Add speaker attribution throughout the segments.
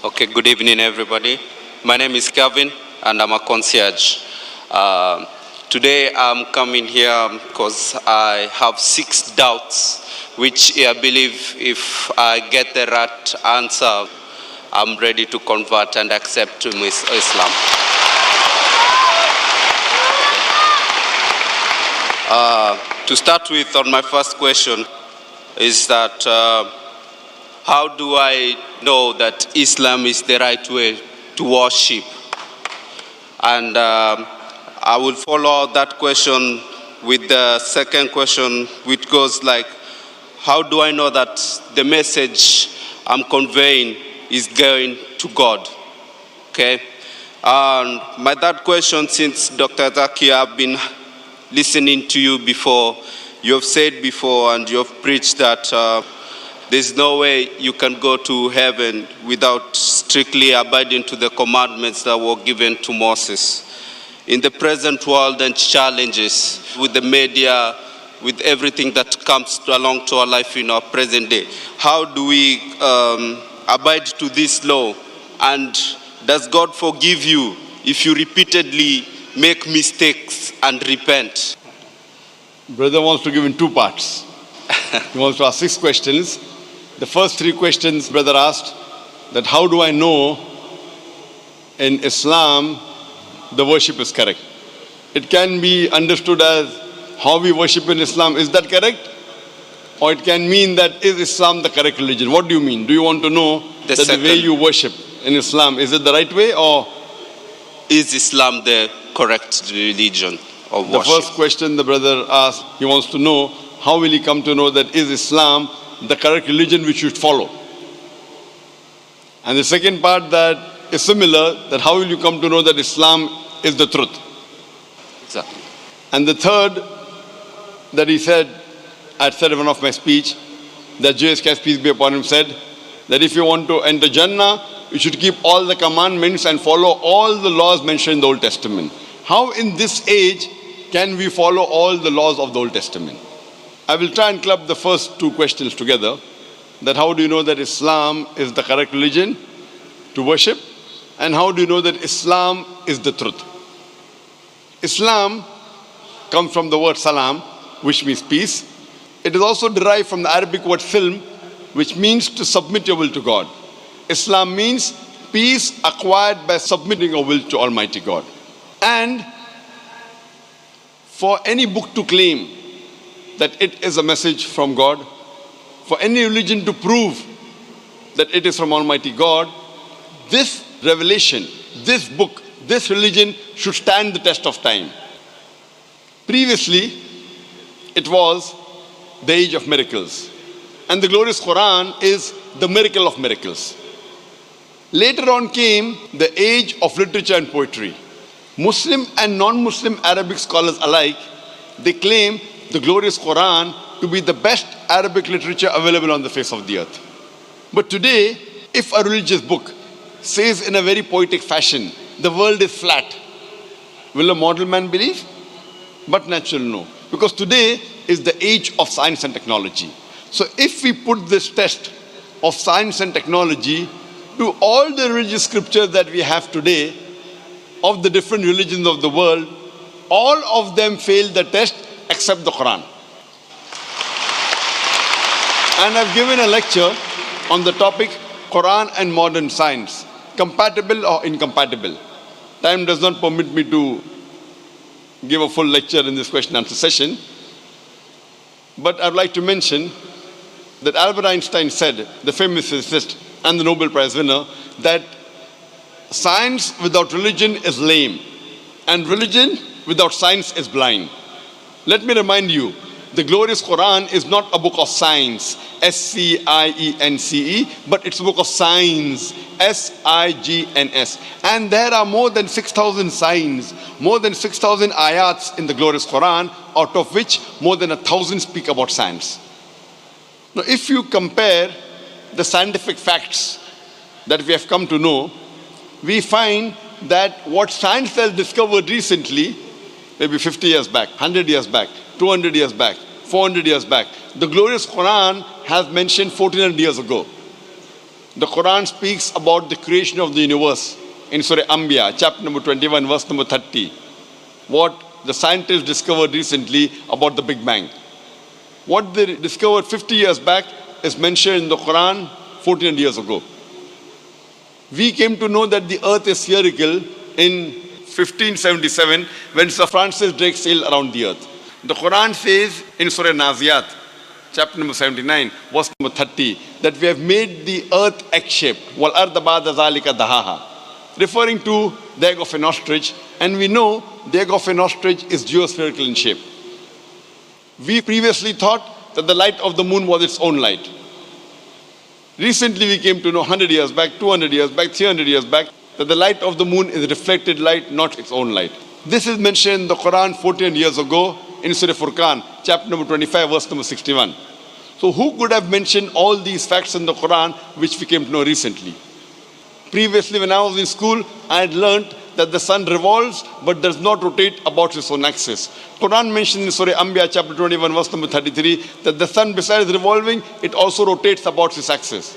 Speaker 1: Okay, good evening, everybody. My name is Kevin, and I'm a concierge. Today, I'm coming here because I have 6 doubts, which I believe if I get the right answer, I'm ready to convert and accept to Islam. To start with, on my first question, is that how do I know that Islam is the right way to worship? And I will follow that question with the second question, which goes like, how do I know that the message I'm conveying is going to God? Okay? And my third question, since Dr. Zakir, I've been listening to you before, you have said before and you have preached that there's no way you can go to heaven without strictly abiding to the commandments that were given to Moses. In the present world and challenges with the media, with everything that comes along to our life in our present day, how do we abide to this law? And does God forgive you if you repeatedly make mistakes and repent?
Speaker 2: Brother wants to give in 2 parts. He wants to ask 6 questions. The first 3 questions brother asked, that how do I know in Islam the worship is correct? It can be understood as how we worship in Islam, is that correct? Or it can mean that is Islam the correct religion? What do you mean? Do you want to know that the way you worship in Islam, is it the right way, or
Speaker 1: is Islam the correct religion of worship?
Speaker 2: The first question the brother asked, he wants to know how will he come to know that is Islam the correct religion we should follow. And the second part that is similar, that how will you come to know that Islam is the truth?
Speaker 1: Exactly.
Speaker 2: And the third that he said, I said in one of my speech, that J.S. peace be upon him said, that if you want to enter Jannah, you should keep all the commandments and follow all the laws mentioned in the Old Testament. How in this age can we follow all the laws of the Old Testament? I will try and club the first 2 questions together. That how do you know that Islam is the correct religion to worship? And how do you know that Islam is the truth? Islam comes from the word salam, which means peace. It is also derived from the Arabic word silm, which means to submit your will to God. Islam means peace acquired by submitting your will to Almighty God. And for any book to claim that it is a message from God, for any religion to prove that it is from Almighty God, this revelation, this book, this religion should stand the test of time. Previously, it was the age of miracles. And the glorious Quran is the miracle of miracles. Later on came the age of literature and poetry. Muslim and non-Muslim Arabic scholars alike, they claim the glorious Quran to be the best Arabic literature available on the face of the earth. But today, if a religious book says in a very poetic fashion, the world is flat, will a mortal man believe? But natural, no. Because today is the age of science and technology. So if we put this test of science and technology to all the religious scriptures that we have today, of the different religions of the world, all of them fail the test except the Quran. And I've given a lecture on the topic Quran and modern science, compatible or incompatible. Time does not permit me to give a full lecture in this question and answer session. But I'd like to mention that Albert Einstein said, the famous physicist and the Nobel Prize winner, that science without religion is lame, and religion without science is blind. Let me remind you, the glorious Quran is not a book of science, S-C-I-E-N-C-E, but it's a book of signs, S-I-G-N-S. And there are more than 6,000 signs, more than 6,000 ayats in the glorious Quran, out of which more than 1,000 speak about science. Now, if you compare the scientific facts that we have come to know, we find that what science has discovered recently, maybe 50 years back, 100 years back, 200 years back, 400 years back, the glorious Quran has mentioned 1400 years ago. The Quran speaks about the creation of the universe in Surah Anbiya, chapter number 21, verse number 30. What the scientists discovered recently about the Big Bang. What they discovered 50 years back is mentioned in the Quran 1400 years ago. We came to know that the earth is spherical in 1577 when Sir Francis Drake sailed around the earth. The Quran says in Surah Naziyat, chapter number 79, verse number 30, that we have made the earth egg-shaped, wal arda ba'da zalika dahaha, referring to the egg of an ostrich, and we know the egg of an ostrich is geospherical in shape. We previously thought that the light of the moon was its own light. Recently we came to know 100 years back, 200 years back, 300 years back, that the light of the moon is reflected light, not its own light. This is mentioned in the Quran 14 years ago in Surah Furqan, chapter number 25, verse number 61. So who could have mentioned all these facts in the Quran which we came to know recently? Previously when I was in school, I had learnt that the sun revolves but does not rotate about its own axis. Quran mentioned in Surah Anbiya, chapter 21, verse number 33, that the sun besides revolving, it also rotates about its axis.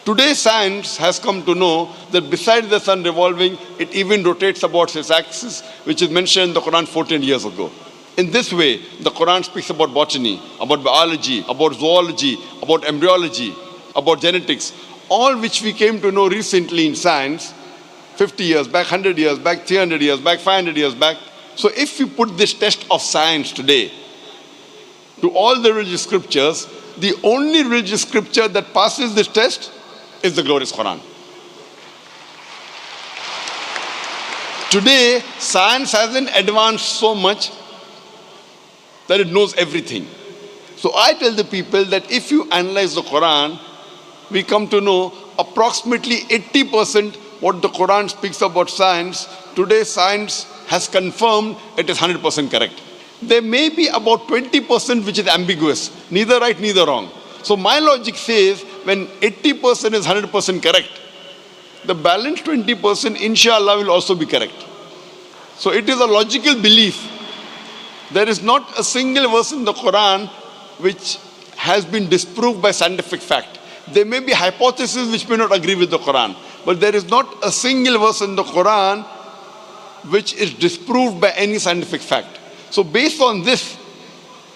Speaker 2: Today science has come to know that besides the sun revolving, it even rotates about its axis, which is mentioned in the Quran 14 years ago. In this way, the Quran speaks about botany, about biology, about zoology, about embryology, about genetics, all which we came to know recently in science, 50 years back, 100 years back, 300 years back, 500 years back. So if we put this test of science today to all the religious scriptures, the only religious scripture that passes this test is the glorious Quran. Today, science hasn't advanced so much that it knows everything. So I tell the people that if you analyze the Quran, we come to know approximately 80% what the Quran speaks about science. Today science has confirmed it is 100% correct. There may be about 20% which is ambiguous, neither right, neither wrong. So my logic says when 80% is 100% correct, the balance 20% inshallah will also be correct. So it is a logical belief. There is not a single verse in the Quran which has been disproved by scientific fact. There may be hypotheses which may not agree with the Quran, but there is not a single verse in the Quran which is disproved by any scientific fact. So based on this,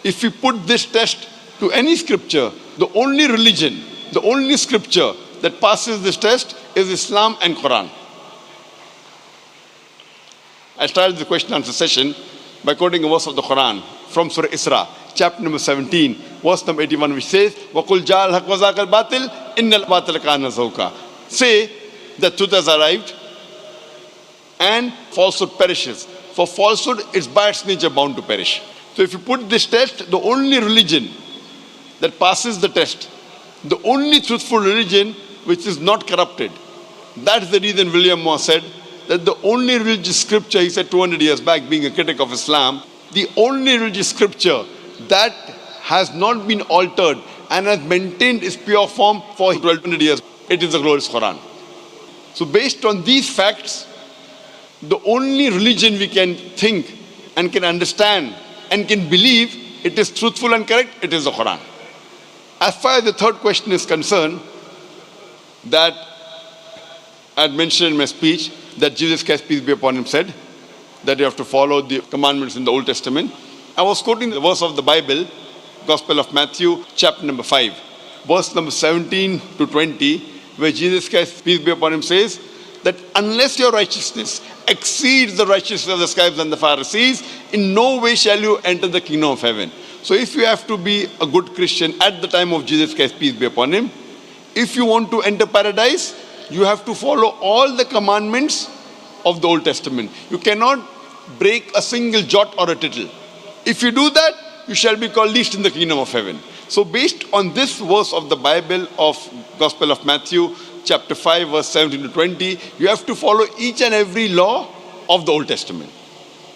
Speaker 2: if we put this test to any scripture, the only religion, the only scripture that passes this test is Islam and Quran. I started the question answer session by quoting a verse of the Quran from Surah Isra, chapter number 17, verse number 81, which says, وَقُلْ جَاءَ الْحَقُّ وَزَاقَ الْبَاطِلِ إِنَّ الْبَاطِلَ كَانَ زَهُوقًا. Say that truth has arrived and falsehood perishes. For falsehood is by its nature bound to perish. So if you put this test, the only religion that passes the test, the only truthful religion which is not corrupted, that's the reason William Moore said that the only religious scripture, he said 200 years back, being a critic of Islam, the only religious scripture that has not been altered and has maintained its pure form for 1200 years, it is the glorious Quran. So based on these facts, the only religion we can think and can understand and can believe it is truthful and correct, it is the Quran. As far as the third question is concerned, that I had mentioned in my speech that Jesus Christ, peace be upon him, said that you have to follow the commandments in the Old Testament. I was quoting the verse of the Bible, Gospel of Matthew, chapter number 5, verse number 17 to 20, where Jesus Christ, peace be upon him, says that unless your righteousness exceeds the righteousness of the scribes and the Pharisees, in no way shall you enter the kingdom of heaven. So if you have to be a good Christian at the time of Jesus Christ, peace be upon him, if you want to enter paradise, you have to follow all the commandments of the Old Testament. You cannot break a single jot or a tittle. If you do that, you shall be called least in the kingdom of heaven. So based on this verse of the Bible of Gospel of Matthew, chapter 5, verse 17 to 20, you have to follow each and every law of the Old Testament.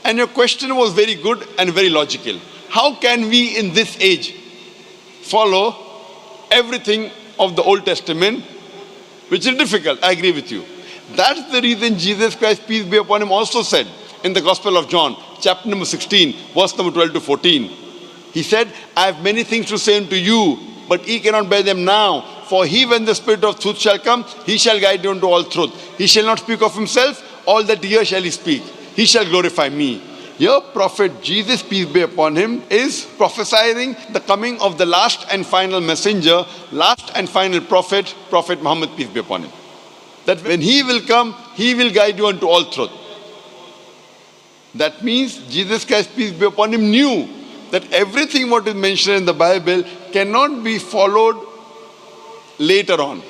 Speaker 2: And your question was very good and very logical. How can we in this age follow everything of the Old Testament, which is difficult? I agree with you. That's the reason Jesus Christ, peace be upon him, also said in the Gospel of John, chapter number 16, verse number 12 to 14. He said, I have many things to say unto you, but ye cannot bear them now. For he, when the Spirit of truth shall come, he shall guide you into all truth. He shall not speak of himself, all that he hears shall he speak. He shall glorify me. Your Prophet Jesus, peace be upon him, is prophesying the coming of the last and final messenger, last and final prophet, Prophet Muhammad, peace be upon him. That when he will come, he will guide you unto all truth. That means Jesus Christ, peace be upon him, knew that everything what is mentioned in the Bible cannot be followed later on,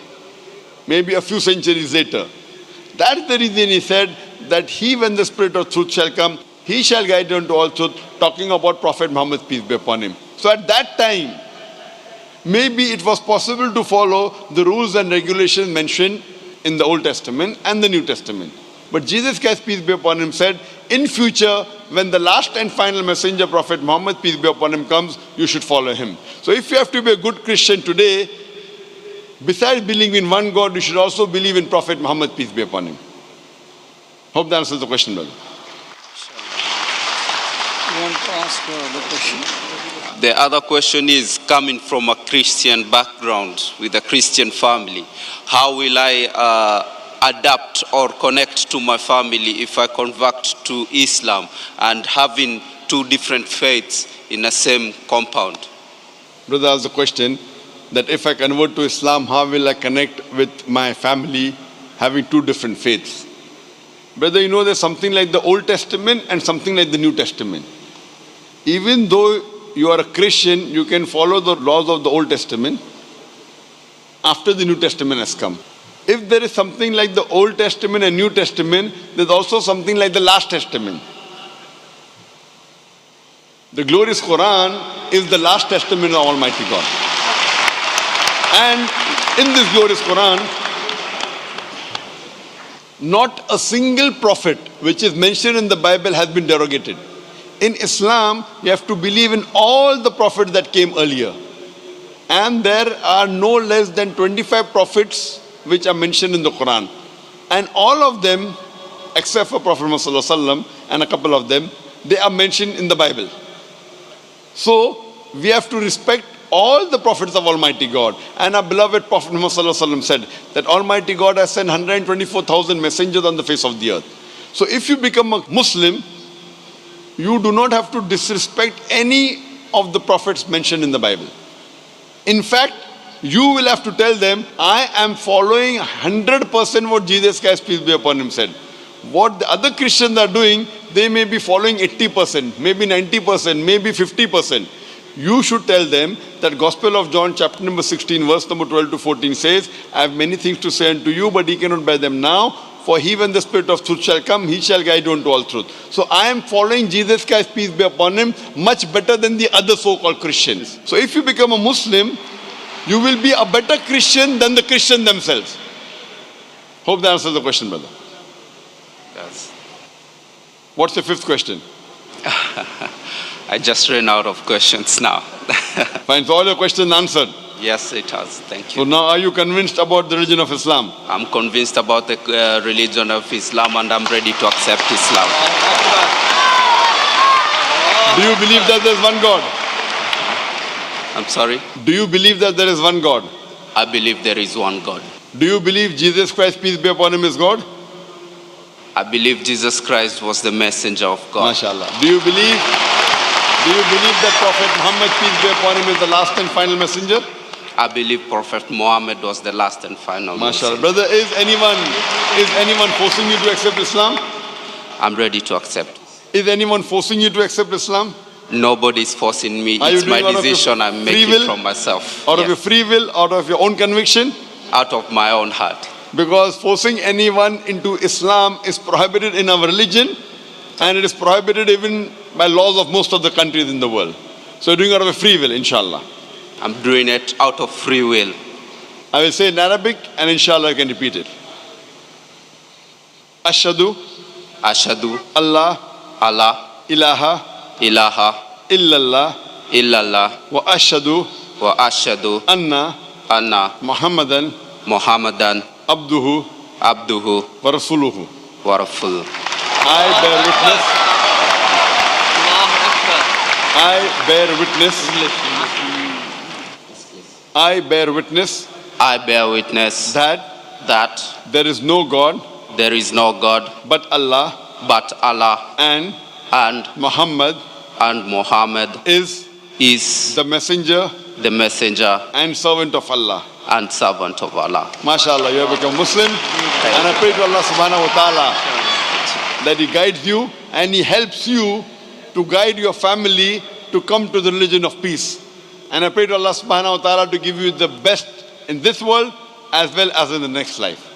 Speaker 2: maybe a few centuries later. That's the reason he said that he, when the Spirit of truth shall come, he shall guide you unto all truth, talking about Prophet Muhammad, peace be upon him. So at that time, maybe it was possible to follow the rules and regulations mentioned in the Old Testament and the New Testament. But Jesus Christ, peace be upon him, said, in future, when the last and final messenger, Prophet Muhammad, peace be upon him, comes, you should follow him. So if you have to be a good Christian today, besides believing in one God, you should also believe in Prophet Muhammad, peace be upon him. Hope that answers the question, brother.
Speaker 3: You want to ask the question?
Speaker 1: The other question is, coming from a Christian background with a Christian family, how will I adapt or connect to my family if I convert to Islam and having two different faiths in the same compound?
Speaker 2: Brother asked the question that if I convert to Islam, how will I connect with my family having two different faiths? Brother, you know there's something like the Old Testament and something like the New Testament. Even though you are a Christian, you can follow the laws of the Old Testament after the New Testament has come. If there is something like the Old Testament and New Testament, there's also something like the Last Testament. The glorious Quran is the Last Testament of Almighty God. And in this glorious Quran, not a single prophet which is mentioned in the Bible has been derogated. In Islam, you have to believe in all the prophets that came earlier. And there are no less than 25 prophets which are mentioned in the Quran. And all of them, except for Prophet Muhammad ﷺ and a couple of them, they are mentioned in the Bible. So, we have to respect all the prophets of Almighty God. And our beloved Prophet Muhammad ﷺ said that Almighty God has sent 124,000 messengers on the face of the earth. So if you become a Muslim, you do not have to disrespect any of the prophets mentioned in the Bible. In fact, you will have to tell them, I am following 100% what Jesus Christ, peace be upon him, said. What the other Christians are doing, they may be following 80%, maybe 90%, maybe 50%. You should tell them that Gospel of John chapter number 16 verse number 12 to 14 says, I have many things to say unto you, but ye cannot bear them now. For he, when the Spirit of truth shall come, he shall guide you unto all truth. So I am following Jesus Christ, peace be upon him, much better than the other so-called Christians. So if you become a Muslim, you will be a better Christian than the Christians themselves. Hope that answers the question, brother.
Speaker 1: Yes.
Speaker 2: What's the fifth question?
Speaker 1: I just ran out of questions now.
Speaker 2: Fine, so all your questions answered.
Speaker 1: Yes, it has. Thank
Speaker 2: So
Speaker 1: you.
Speaker 2: now are you convinced about the religion of Islam?
Speaker 1: I'm convinced about the religion of Islam and I'm ready to accept Islam.
Speaker 2: Do you believe that there is one God?
Speaker 1: I'm sorry?
Speaker 2: Do you believe that there is one God?
Speaker 1: I believe there is one God.
Speaker 2: Do you believe Jesus Christ, peace be upon him, is God?
Speaker 1: I believe Jesus Christ was the messenger of God.
Speaker 2: MashaAllah. Do you believe that Prophet Muhammad, peace be upon him, is the last and final messenger?
Speaker 1: I believe Prophet Muhammad was the last and final
Speaker 2: MashaAllah.
Speaker 1: messenger.
Speaker 2: Brother, is anyone forcing you to accept Islam?
Speaker 1: I'm ready to accept.
Speaker 2: Is anyone forcing you to accept Islam?
Speaker 1: Nobody is forcing me.
Speaker 2: Are you
Speaker 1: It's my
Speaker 2: doing out of your
Speaker 1: decision. I'm
Speaker 2: free
Speaker 1: making
Speaker 2: will?
Speaker 1: from myself.
Speaker 2: Out of
Speaker 1: Yes.
Speaker 2: your free will, out of your own conviction?
Speaker 1: Out of my own heart.
Speaker 2: Because forcing anyone into Islam is prohibited in our religion, and it is prohibited even by laws of most of the countries in the world. So you're doing it out of a free will, inshallah.
Speaker 1: I'm doing it out of free will.
Speaker 2: I will say in Arabic, and inshallah I can repeat it. Ashhadu
Speaker 1: Ashadu
Speaker 2: Allah
Speaker 1: Allah
Speaker 2: ilaha
Speaker 1: ilaha
Speaker 2: illallah
Speaker 1: illallah
Speaker 2: wa ashhadu
Speaker 1: wa ashadu
Speaker 2: anna
Speaker 1: anna
Speaker 2: Muhammadan
Speaker 1: Muhammadan
Speaker 2: abduhu
Speaker 1: abduhu
Speaker 2: wa rasuluhu.
Speaker 1: wa rasuluh.
Speaker 2: I bear witness. I bear witness. I bear witness
Speaker 1: I bear witness that
Speaker 2: there is no God
Speaker 1: there is no God
Speaker 2: but Allah,
Speaker 1: but Allah,
Speaker 2: and
Speaker 1: and
Speaker 2: Muhammad
Speaker 1: Muhammad
Speaker 2: is
Speaker 1: is
Speaker 2: the messenger
Speaker 1: the messenger
Speaker 2: and servant of Allah.
Speaker 1: and servant of Allah.
Speaker 2: MashaAllah, you have become Muslim. And I pray to Allah subhanahu wa ta'ala that He guides you and He helps you to guide your family to come to the religion of peace. And I pray to Allah subhanahu wa ta'ala to give you the best in this world as well as in the next life.